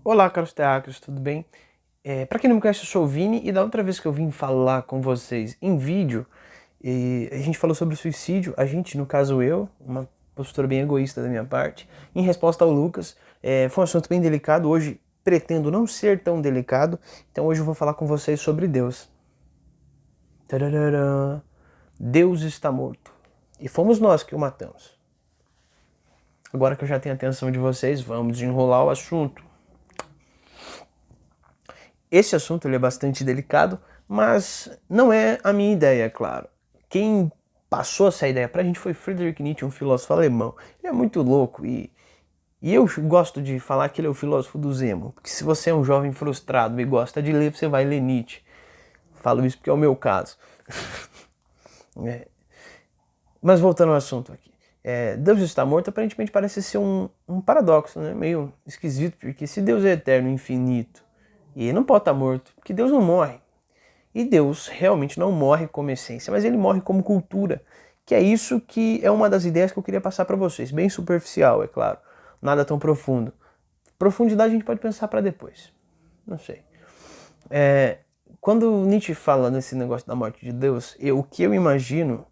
Olá, caros terráqueos, tudo bem? Para quem não me conhece, eu sou o Vini e da outra vez que eu vim falar com vocês em vídeo, a gente falou sobre suicídio, a gente, no caso eu, uma postura bem egoísta da minha parte, em resposta ao Lucas. Foi um assunto bem delicado, hoje pretendo não ser tão delicado, então hoje eu vou falar com vocês sobre Deus. Tararara. Deus está morto e fomos nós que o matamos. Agora que eu já tenho a atenção de vocês, vamos desenrolar o assunto. Esse assunto ele é bastante delicado, mas não é a minha ideia, é claro. Quem passou essa ideia pra gente foi Friedrich Nietzsche, um filósofo alemão. Ele é muito louco e eu gosto de falar que ele é o filósofo do Zemo, porque se você é um jovem frustrado e gosta de ler, você vai ler Nietzsche. Falo isso porque é o meu caso. Mas voltando ao assunto aqui. Deus está morto aparentemente parece ser um paradoxo, né? Meio esquisito, porque se Deus é eterno, infinito, e ele não pode estar morto, porque Deus não morre. E Deus realmente não morre como essência, mas ele morre como cultura, que é isso que é uma das ideias que eu queria passar para vocês. Bem superficial, é claro, nada tão profundo. Profundidade a gente pode pensar para depois, não sei. Quando Nietzsche fala nesse negócio da morte de Deus, o que eu imagino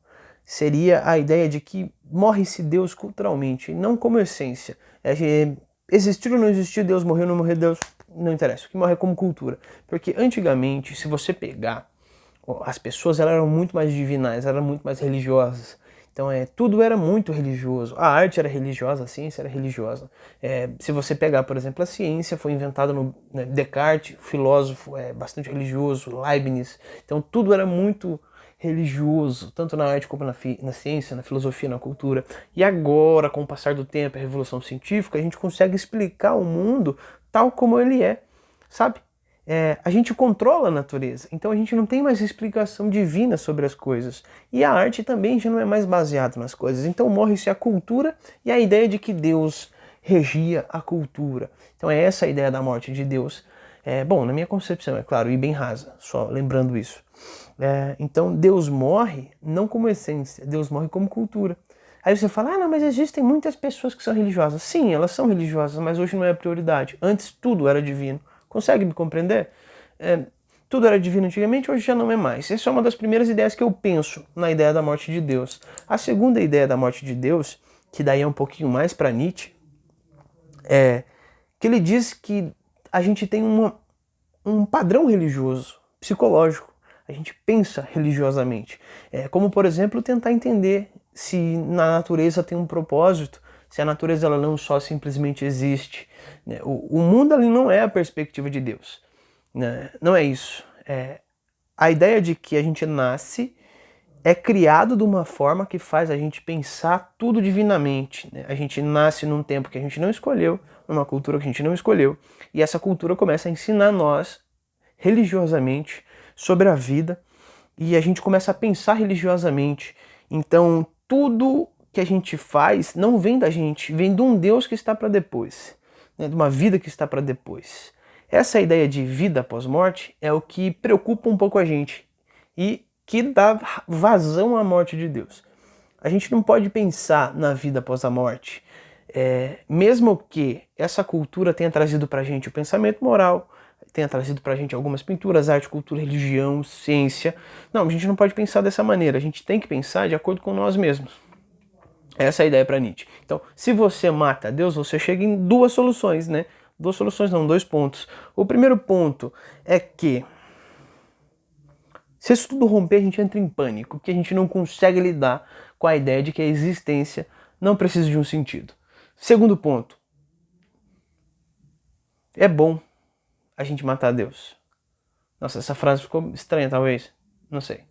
seria a ideia de que morre-se Deus culturalmente, não como essência. Existir ou não existir Deus, morrer ou não morrer Deus, não interessa. O que morre é como cultura. Porque antigamente, se você pegar, as pessoas elas eram muito mais divinais, eram muito mais religiosas. Então tudo era muito religioso. A arte era religiosa, a ciência era religiosa. Se você pegar, por exemplo, a ciência foi inventada no Descartes, filósofo bastante religioso, Leibniz. Então tudo era muito religioso, tanto na arte como na ciência, na filosofia, na cultura. E agora, com o passar do tempo, a revolução científica, a gente consegue explicar o mundo tal como ele é, sabe? A gente controla a natureza, então a gente não tem mais explicação divina sobre as coisas. E a arte também já não é mais baseada nas coisas. Então morre-se a cultura e a ideia de que Deus regia a cultura. Então é essa a ideia da morte de Deus. Bom, na minha concepção, é claro, e bem rasa, só lembrando isso. Então Deus morre não como essência, Deus morre como cultura. Aí você fala, não, mas existem muitas pessoas que são religiosas. Sim, elas são religiosas, mas hoje não é a prioridade. Antes tudo era divino. Consegue me compreender? Tudo era divino antigamente, hoje já não é mais. Essa é uma das primeiras ideias que eu penso na ideia da morte de Deus. A segunda ideia da morte de Deus, que daí é um pouquinho mais para Nietzsche, é que ele diz que a gente tem um padrão religioso, psicológico. A gente pensa religiosamente. Como, por exemplo, tentar entender se na natureza tem um propósito, se a natureza ela não só simplesmente existe. O mundo ali não é a perspectiva de Deus. Não é isso. A ideia de que a gente nasce é criado de uma forma que faz a gente pensar tudo divinamente. A gente nasce num tempo que a gente não escolheu, numa cultura que a gente não escolheu, e essa cultura começa a ensinar nós, religiosamente, sobre a vida, e a gente começa a pensar religiosamente. Então, tudo que a gente faz não vem da gente, vem de um Deus que está para depois, de uma vida que está para depois. Essa ideia de vida após morte é o que preocupa um pouco a gente e que dá vazão à morte de Deus. A gente não pode pensar na vida após a morte, mesmo que essa cultura tenha trazido para a gente o pensamento moral, tenha trazido pra gente algumas pinturas, arte, cultura, religião, ciência. Não, a gente não pode pensar dessa maneira, a gente tem que pensar de acordo com nós mesmos. Essa é a ideia para Nietzsche. Então, se você mata Deus, você chega em duas soluções, né? Duas soluções não, dois pontos. O primeiro ponto é que se isso tudo romper, a gente entra em pânico, porque a gente não consegue lidar com a ideia de que a existência não precisa de um sentido. Segundo ponto, é bom a gente matar Deus. Nossa, essa frase ficou estranha, talvez. Não sei.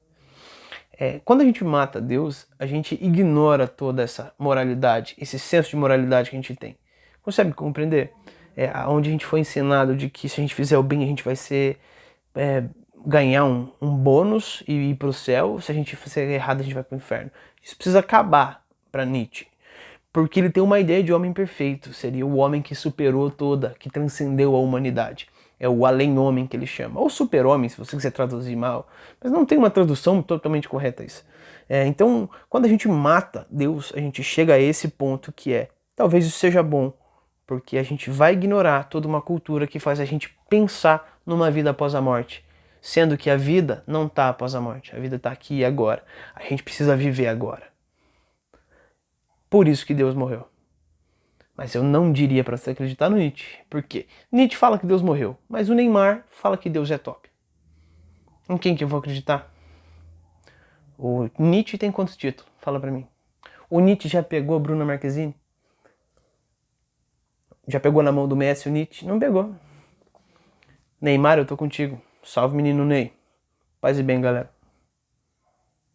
Quando a gente mata Deus, a gente ignora toda essa moralidade, esse senso de moralidade que a gente tem. Consegue compreender? Onde a gente foi ensinado de que se a gente fizer o bem, a gente vai ganhar um bônus e ir para o céu. Se a gente fizer errado, a gente vai para o inferno. Isso precisa acabar para Nietzsche. Porque ele tem uma ideia de homem perfeito. Seria o homem que superou toda, que transcendeu a humanidade. É o além-homem que ele chama. Ou super-homem, se você quiser traduzir mal. Mas não tem uma tradução totalmente correta isso. Então, quando a gente mata Deus, a gente chega a esse ponto que talvez isso seja bom porque a gente vai ignorar toda uma cultura que faz a gente pensar numa vida após a morte, sendo que a vida não está após a morte, a vida está aqui e agora. A gente precisa viver agora. Por isso que Deus morreu. Mas eu não diria para você acreditar no Nietzsche. Por quê? Nietzsche fala que Deus morreu, mas o Neymar fala que Deus é top. Em quem que eu vou acreditar? O Nietzsche tem quantos títulos? Fala pra mim. O Nietzsche já pegou a Bruna Marquezine? Já pegou na mão do Messi o Nietzsche? Não pegou. Neymar, eu tô contigo. Salve, menino Ney. Paz e bem, galera.